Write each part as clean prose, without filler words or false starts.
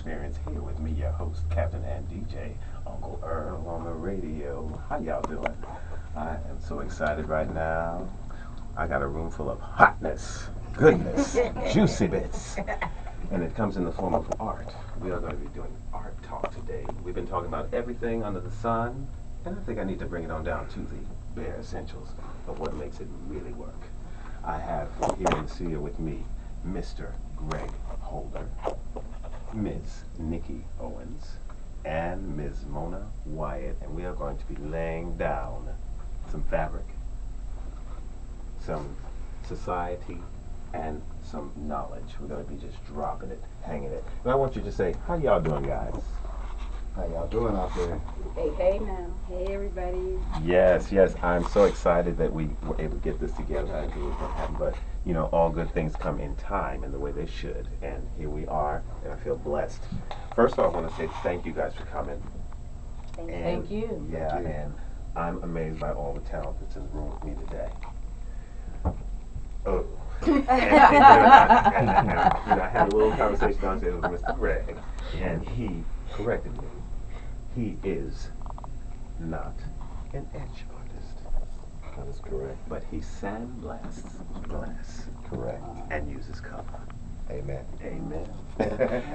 experience here with me, your host, Captain and DJ, Uncle Earl on the radio. How y'all doing? I am so excited right now. I got a room full of hotness, goodness, juicy bits. And it comes in the form of art. We are going to be doing art talk today. We've been talking about everything under the sun, and I think I need to bring it on down to the bare essentials of what makes it really work. I have here in the studio with me Mr. Greg Holder, Ms. Nikki Owens, and Ms. Mona Wyatt, and we are going to be laying down some fabric, some society, and some knowledge. We're going to be just dropping it, hanging it. And I want you to say, how y'all doing, guys? How y'all doing out there? Hey now. Hey everybody. Yes, yes. I'm so excited that we were able to get this together. I knew it was going to happen, but you know, all good things come in time and the way they should. And here we are, and I feel blessed. First of all, I want to say thank you guys for coming. Thank you. Yeah, Thank you. and I'm amazed by all the talent that's in the room with me today. Oh. And I had a little conversation downstairs with Mr. Greg, and he corrected me. He is not an etch artist. That is correct. But he sandblasts glass. Correct. And uses color. Amen. Amen.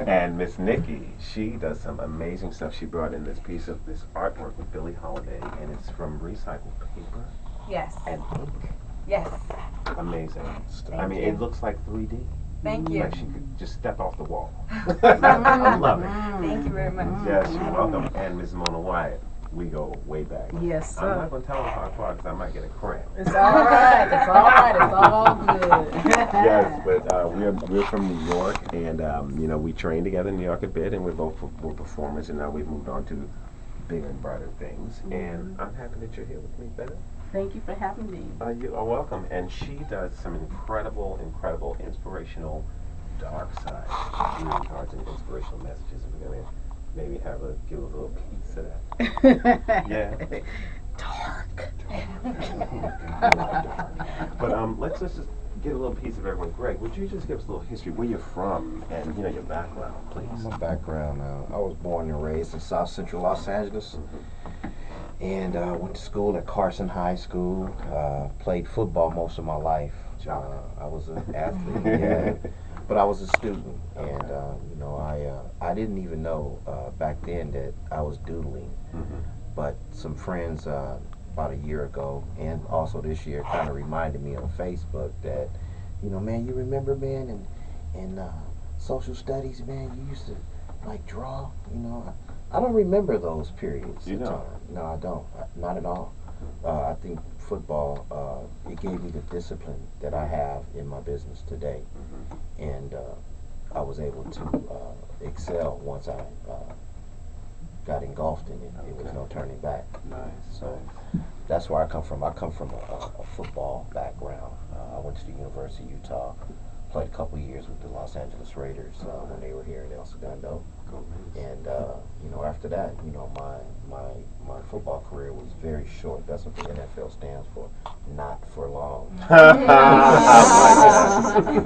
And Miss Nikki, she does some amazing stuff. She brought in this piece of this artwork with Billie Holiday, and it's from recycled paper Yes. and ink. Yes. Amazing. Thank I mean, you. it looks like 3D. Thank you. Like she could just step off the wall. I love it. Thank you very much. Yes, you're welcome. And Ms. Mona Wyatt, we go way back. Yes, I'm sir. not going to tell the hard part because I might get a cramp. It's all right. It's all right. It's all good. Yes, but we're from New York, and you know, we trained together in New York a bit, and we're performers, and now we've moved on to bigger and brighter things. And I'm happy that you're here with me, Beth. Thank you for having me. You are welcome. And she does some incredible, inspirational dark side greeting cards and inspirational messages. And we're gonna maybe give a little piece of that. Yeah. Dark. But let's just get a little piece of everyone. Greg, would you just give us a little history, where you're from, and you know your background, please? My background, I was born and raised in South Central Los Angeles. And I went to school at Carson High School. Played football most of my life. I was an athlete, yeah, but I was a student, and you know, I didn't even know back then that I was doodling. But some friends about a year ago, and also this year, kind of reminded me on Facebook that, you know, man, you remember, man, in social studies, man, you used to like draw, you know. I don't remember those periods You of don't? time. No, I don't. Not at all. I think football, it gave me the discipline that I have in my business today. And I was able to excel once I got engulfed in it. It was no turning back. Nice. So that's where I come from. I come from a football background. I went to the University of Utah. Played a couple years with the Los Angeles Raiders when they were here in El Segundo. And you know, after that, you know, my football career was very short. That's what the NFL stands for, not for long.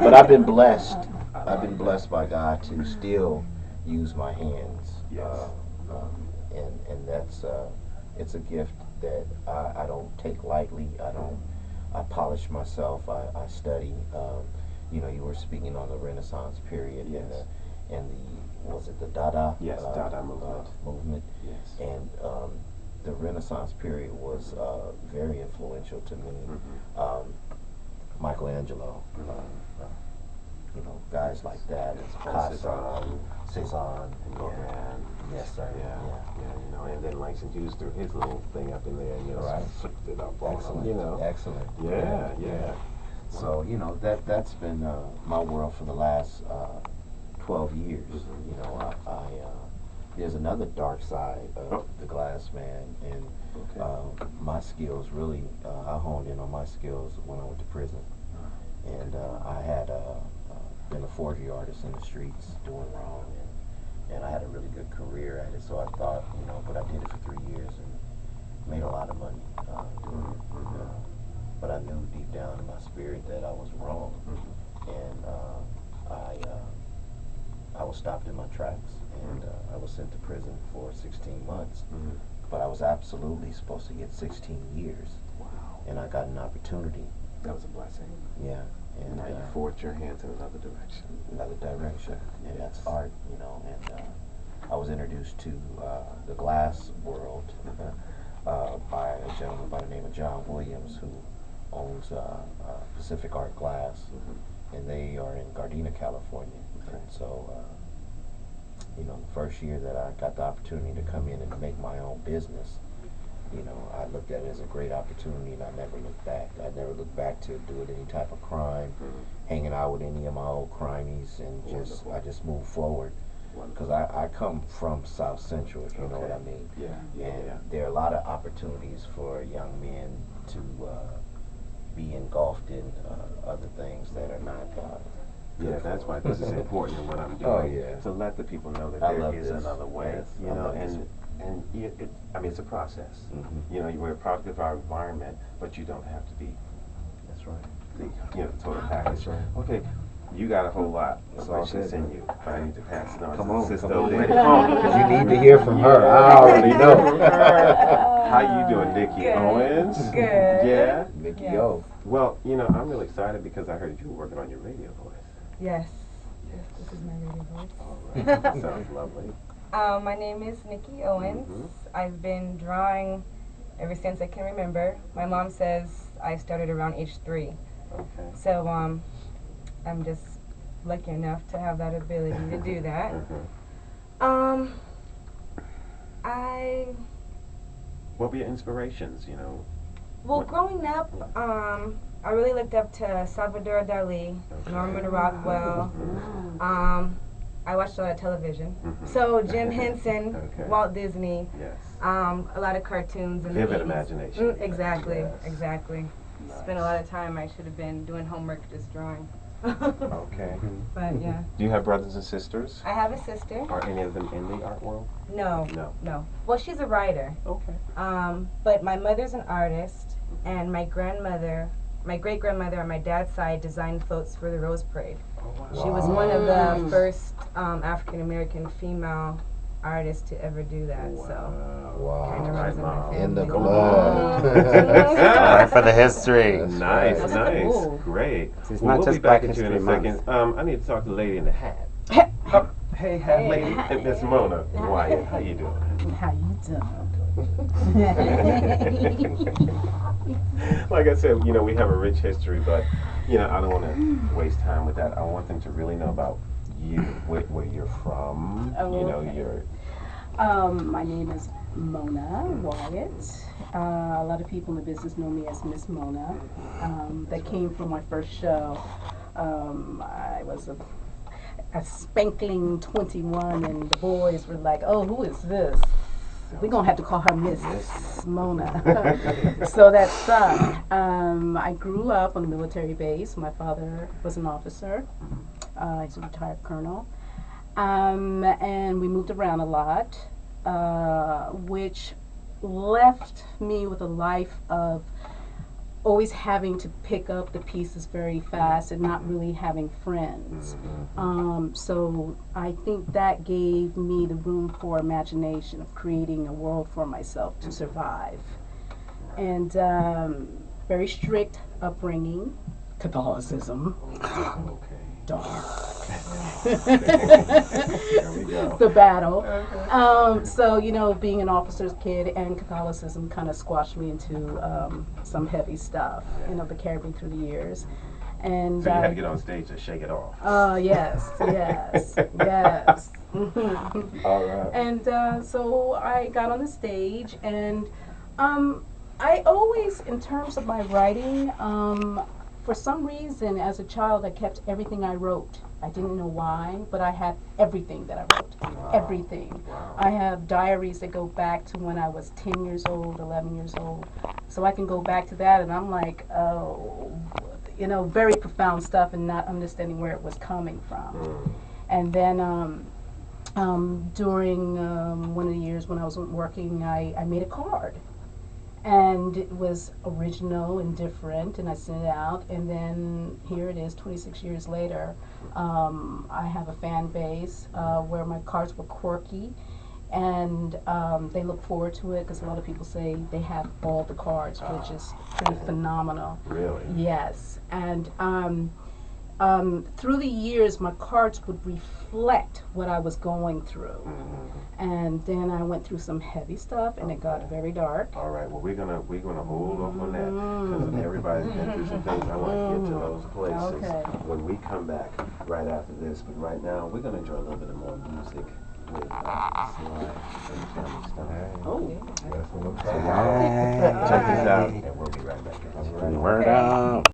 But I've been blessed. I've been blessed by God to still use my hands. Yes. And that's it's a gift that I don't take lightly. I polish myself. I study. You know, you were speaking on the Renaissance period. Yes. And was it the Dada? Yes, Dada movement. Movement. Yes. And the Renaissance period was very influential to me. Michelangelo, you know, guys like that, Picasso, Cezanne, Gauguin. yes sir, Yeah, you know, and then Lacy Hughes threw his little thing up in there, and you know, Right. flipped it up on Excellent, him, you know. excellent. Yeah. So, you know, that's been my world for the last 12 years. You know, there's another dark side of the glass man, and my skills really, I honed in on my skills when I went to prison. And I had been a forgery artist in the streets doing wrong, and I had a really good career at it, so I thought, you know, but I did it for 3 years and made a lot of money doing it. But I knew deep down in my spirit that I was wrong, and I was stopped in my tracks, and I was sent to prison for 16 months. Mm-hmm. But I was absolutely supposed to get 16 years. Wow. And I got an opportunity. That was a blessing. Yeah. And now you forged your hands in another direction. Another direction. And Yes. that's art, you know. And I was introduced to the glass world by a gentleman by the name of John Williams, who owns Pacific Art Glass. Mm-hmm. And they are in Gardena, California. Okay. And so, you know, the first year that I got the opportunity to come in and make my own business, you know, I looked at it as a great opportunity, and I never looked back. I never looked back to doing any type of crime, hanging out with any of my old crimies, and I just moved forward. Because I come from South Central, if you know what I mean. Yeah. And there are a lot of opportunities for young men to be engulfed in other things that are not yeah, that's why this is important in what I'm doing. Oh, yeah. To let the people know that I there love is this. another way. Yes, You I know, love this. and I mean, it's a process. Mm-hmm. You know, we're a product of our environment, but you don't have to be That's right. the total package. That's right. Okay, you got a whole lot That's of all questions good. in you, but I need to pass it on Come to on, the sister come on, over there. Nikki. Come on. Because you need to hear from her. I already know. How you doing, Nikki? Good. Owens? Good. Yeah? Nikki, Yes. yo. Well, you know, I'm really excited because I heard you were working on your radio voice. Yes. Yes, this is my radio voice. All right. That sounds lovely. My name is Nikki Owens. I've been drawing ever since I can remember. My mom says I started around age 3. Okay. So I'm just lucky enough to have that ability to do that. What were your inspirations, you know? Well, growing up, I really looked up to Salvador Dali, Norman Rockwell. I watched a lot of television. So Jim Henson, Walt Disney, Yes. a lot of cartoons. In Vivid the 80s. imagination. Exactly, Yes. exactly. Nice. Spent a lot of time I should have been doing homework, just drawing. Okay. But yeah. Do you have brothers and sisters? I have a sister. Are any of them in the art world? No, No. no. Well, she's a writer. Okay. But my mother's an artist, and my grandmother, my great-grandmother on my dad's side designed floats for the Rose Parade. Oh, wow. She was one of the first African-American female artists to ever do that, so kind of Wow. runs in my family. In the Come blood. All right, for the history. That's Nice, right. nice. Cool. Great. It's Well, not we'll just be back Black at you in a History second. Month. I need to talk to the lady in the hat. Hey, hat lady. Miss Mona Wyatt. How you doing? How you doing? Like I said, you know, we have a rich history, but, you know, I don't want to waste time with that. I want them to really know about you, where you're from, Oh, you know, okay. your... My name is Mona Wyatt. A lot of people in the business know me as Miss Mona. That came from my first show. I was a spankling 21, and the boys were like, "Oh, who is this? We're gonna have to call her Miss Mona." So that stuck. I grew up on a military base. My father was an officer. He's a retired colonel. And we moved around a lot, which left me with a life of always having to pick up the pieces very fast and not really having friends. So I think that gave me the room for imagination of creating a world for myself to survive. And very strict upbringing, Catholicism, Okay. dark. There we go. The battle. So, you know, being an officer's kid and Catholicism kind of squashed me into some heavy stuff, you know, that carried me through the years. And So you had to get on stage to shake it off. yes, yes, yes. All right. And so I got on the stage, and I always, in terms of my writing, for some reason, as a child, I kept everything I wrote. I didn't know why, but I had everything that I wrote. Everything. Wow. I have diaries that go back to when I was 10 years old, 11 years old. So I can go back to that, and I'm like, oh, you know, very profound stuff, and not understanding where it was coming from. And then during one of the years when I was working, I made a card. and it was original and different, and I sent it out, and then here it is 26 years later. I have a fan base where my cards were quirky, and they look forward to it because a lot of people say they have all the cards, which is pretty phenomenal. Really? Yes, and through the years, my cards would reflect what I was going through. And then I went through some heavy stuff, and it got very dark. All right. Well, we're gonna hold off on that because everybody's been through some things. I want to get to those places when we come back right after this. But right now, we're gonna enjoy a little bit of more music with Sly and Family Stone. Oh, So y'all check this out, and we'll be right back. Word up.